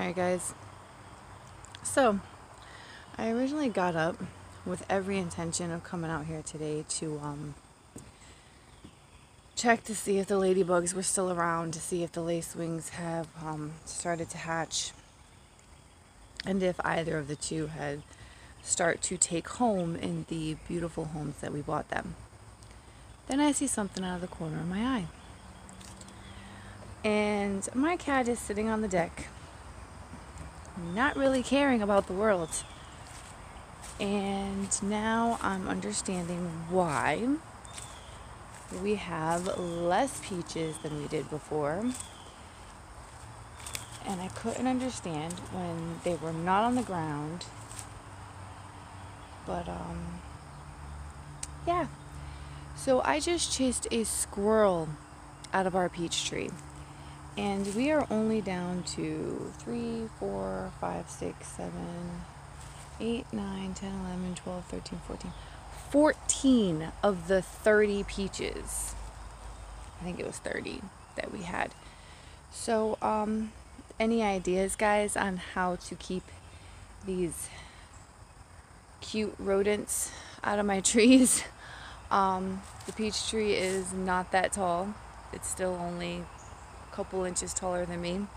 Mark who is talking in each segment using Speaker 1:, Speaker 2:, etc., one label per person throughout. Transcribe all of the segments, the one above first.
Speaker 1: Alright guys, so I originally got up with every intention of coming out here today to check to see if the ladybugs were still around, to see if the lacewings have started to hatch, and if either of the two had start to take home in the beautiful homes that we bought them. Then I see something out of the corner of my eye. And my cat is sitting on the deck, not really caring about the world. And now I'm understanding why we have less peaches than we did before. And I couldn't understand when they were not on the ground. But yeah. So I just chased a squirrel out of our peach tree. And we are only down to 3, 4, 5, 6, 7, 8, 9, 10, 11, 12, 13, 14. 14 of the 30 peaches. I think it was 30 that we had. So, any ideas, guys, on how to keep these cute rodents out of my trees? The peach tree is not that tall. It's still only couple inches taller than me.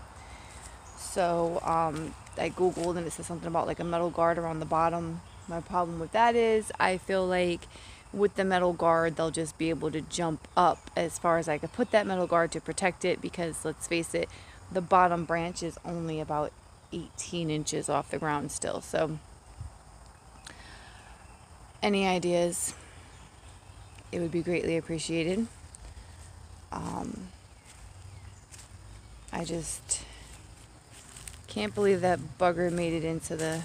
Speaker 1: So I googled and it says something about like a metal guard around the bottom. My problem with that is I feel like with the metal guard they'll just be able to jump up as far as I could put that metal guard to protect it, because let's face it, the bottom branch is only about 18 inches off the ground still. So any ideas, it would be greatly appreciated. I just can't believe that bugger made it into the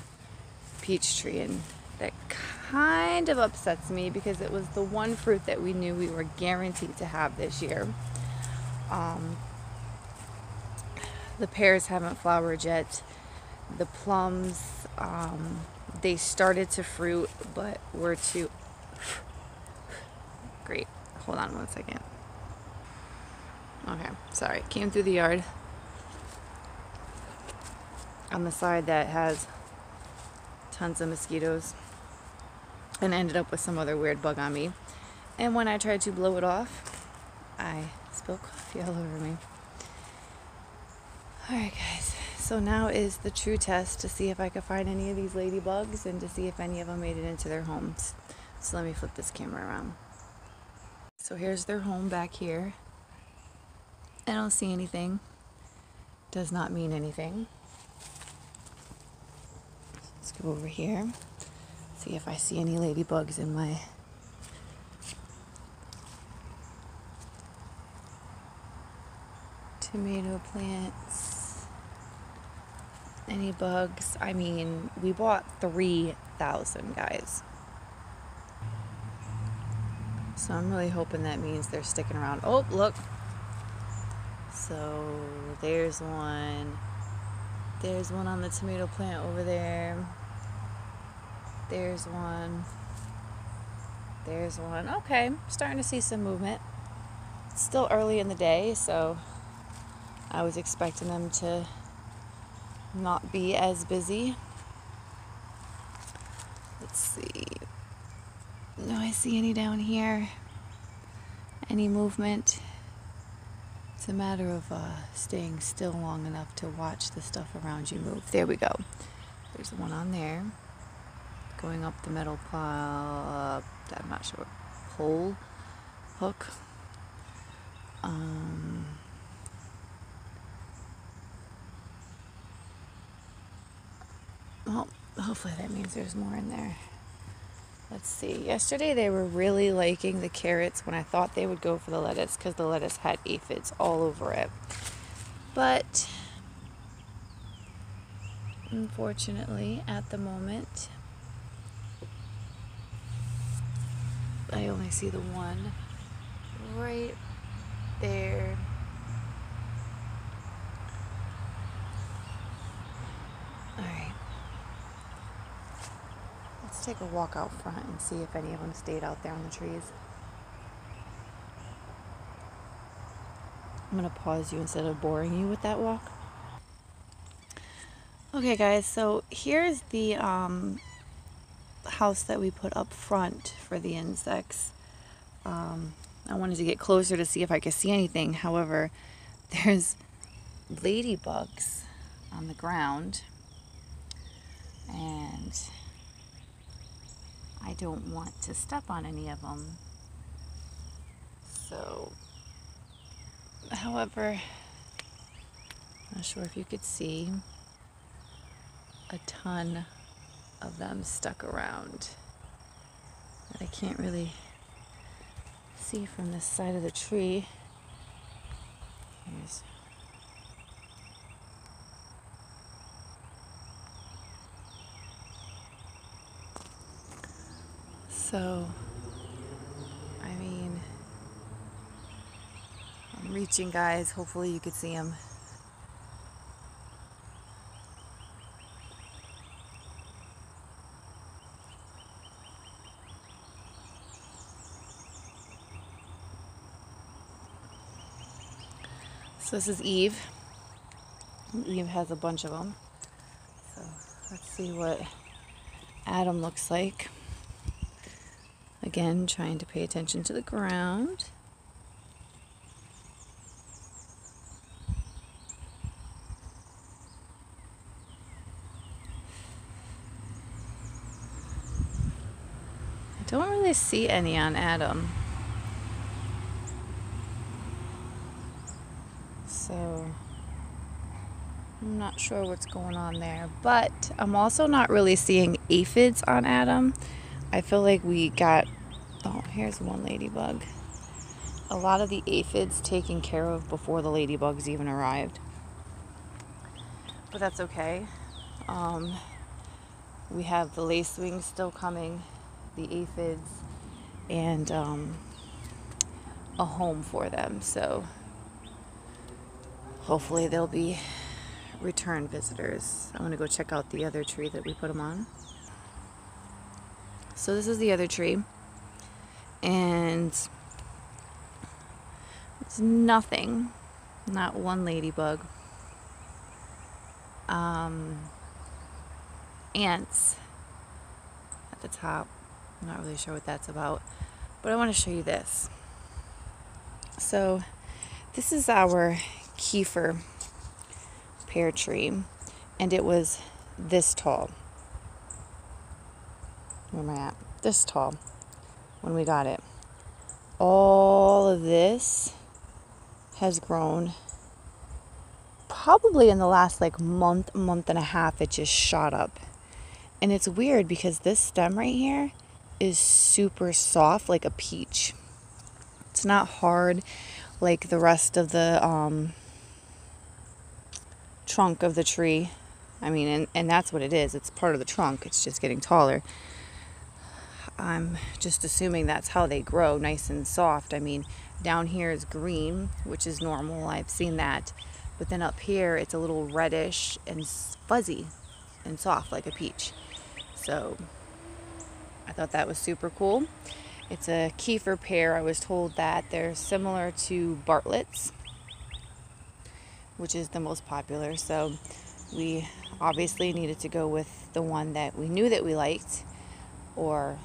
Speaker 1: peach tree, and that kind of upsets me because it was the one fruit that we knew we were guaranteed to have this year. The pears haven't flowered yet. The plums, they started to fruit, but were too... Great. Hold on one second. Okay, sorry. Came through the yard on the side that has tons of mosquitoes and ended up with some other weird bug on me. And when I tried to blow it off, I spilled coffee all over me. Alright guys, so now is the true test to see if I could find any of these ladybugs and to see if any of them made it into their homes. So let me flip this camera around. So here's their home back here. I don't see anything. Does not mean anything. Let's go over here. See if I see any ladybugs in my tomato plants. Any bugs? I mean, we bought 3,000, guys. So I'm really hoping that means they're sticking around. Oh, look. So there's one. There's one on the tomato plant over there. There's one. There's one. Okay, starting to see some movement. It's still early in the day, so I was expecting them to not be as busy. Let's see. Do I see any down here? Any movement? It's a matter of staying still long enough to watch the stuff around you move. There we go. There's one on there. Going up the metal pole, I'm not sure, pole, hook. Well, hopefully that means there's more in there. Let's see. Yesterday they were really liking the carrots when I thought they would go for the lettuce, because the lettuce had aphids all over it. But unfortunately, at the moment, I only see the one right there. Alright. Let's take a walk out front and see if any of them stayed out there on the trees. I'm going to pause you instead of boring you with that walk. Okay guys, so here's the house that we put up front for the insects. I wanted to get closer to see if I could see anything. However, there's ladybugs on the ground and I don't want to step on any of them. So, however, not sure if you could see a ton of them stuck around that I can't really see from this side of the tree. Here's so, I mean, I'm reaching, guys. Hopefully you could see them. So this is Eve. Eve has a bunch of them. So let's see what Adam looks like. Again, trying to pay attention to the ground. I don't really see any on Adam. So I'm not sure what's going on there, but I'm also not really seeing aphids on Adam. I feel like we got, oh, here's one ladybug. A lot of the aphids taken care of before the ladybugs even arrived. But that's okay. We have the lacewings still coming, the aphids, and a home for them. So hopefully they'll be return visitors. I want to go check out the other tree that we put them on. So this is the other tree, and it's nothing, not one ladybug. Ants at the top. I'm not really sure what that's about, but I want to show you this. So this is our Kiefer pear tree, and it was this tall. Where am I at? This tall when we got it. All of this has grown probably in the last like month and a half. It just shot up. And it's weird because this stem right here is super soft, like a peach. It's not hard like the rest of the trunk of the tree. I mean, and that's what it is. It's part of the trunk. It's just getting taller. I'm just assuming that's how they grow, nice and soft. I mean, down here is green, which is normal. I've seen that. But then up here, it's a little reddish and fuzzy and soft like a peach. So I thought that was super cool. It's a Kiefer pear. I was told that they're similar to Bartlett's, which is the most popular. So we obviously needed to go with the one that we knew that we liked, or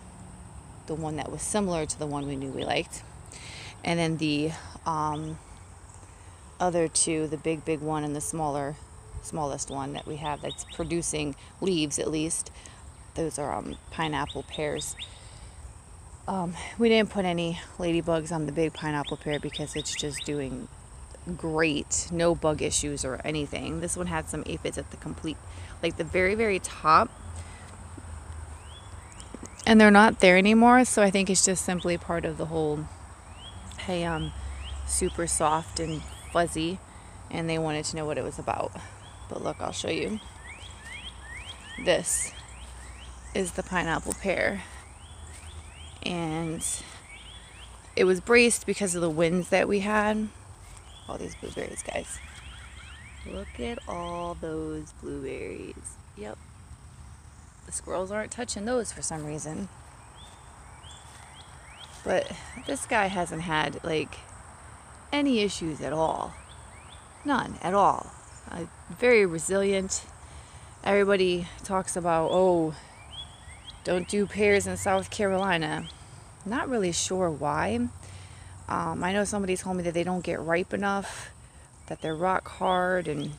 Speaker 1: the one that was similar to the one we knew we liked. And then the other two, the big one and the smallest one that we have that's producing leaves at least, those are pineapple pears. We didn't put any ladybugs on the big pineapple pear because it's just doing great. No bug issues or anything. This one had some aphids at the complete, like the very top. And they're not there anymore, so I think it's just simply part of the whole, hey, I'm super soft and fuzzy, and they wanted to know what it was about. But look, I'll show you. This is the pineapple pear. And it was braced because of the winds that we had. All these blueberries, guys. Look at all those blueberries. Yep. The squirrels aren't touching those for some reason. But this guy hasn't had like any issues at all. None at all. Very resilient. everybody talks about, oh, don't do pears in South Carolina. Not really sure why. I know somebody told me that they don't get ripe enough, that they're rock hard, and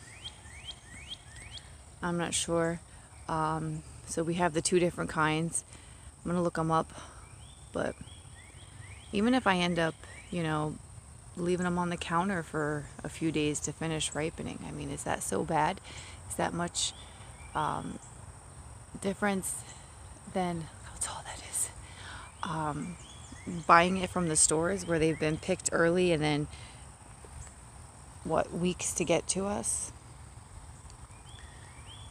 Speaker 1: I'm not sure. So we have the two different kinds. I'm gonna look them up, but even if I end up, leaving them on the counter for a few days to finish ripening, I mean, is that so bad? Is that much difference than how tall that is? Buying it from the stores where they've been picked early and then weeks to get to us.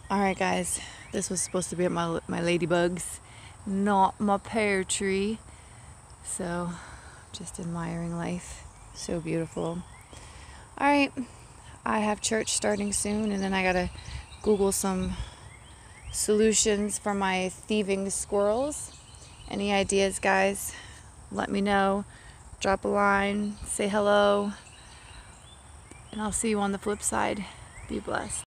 Speaker 1: Alright guys, this was supposed to be my ladybugs, not my pear tree. So just admiring life. So beautiful. Alright, I have church starting soon, and then I gotta Google some solutions for my thieving squirrels. Any ideas, guys? Let me know. Drop a line, say hello, and I'll see you on the flip side. Be blessed.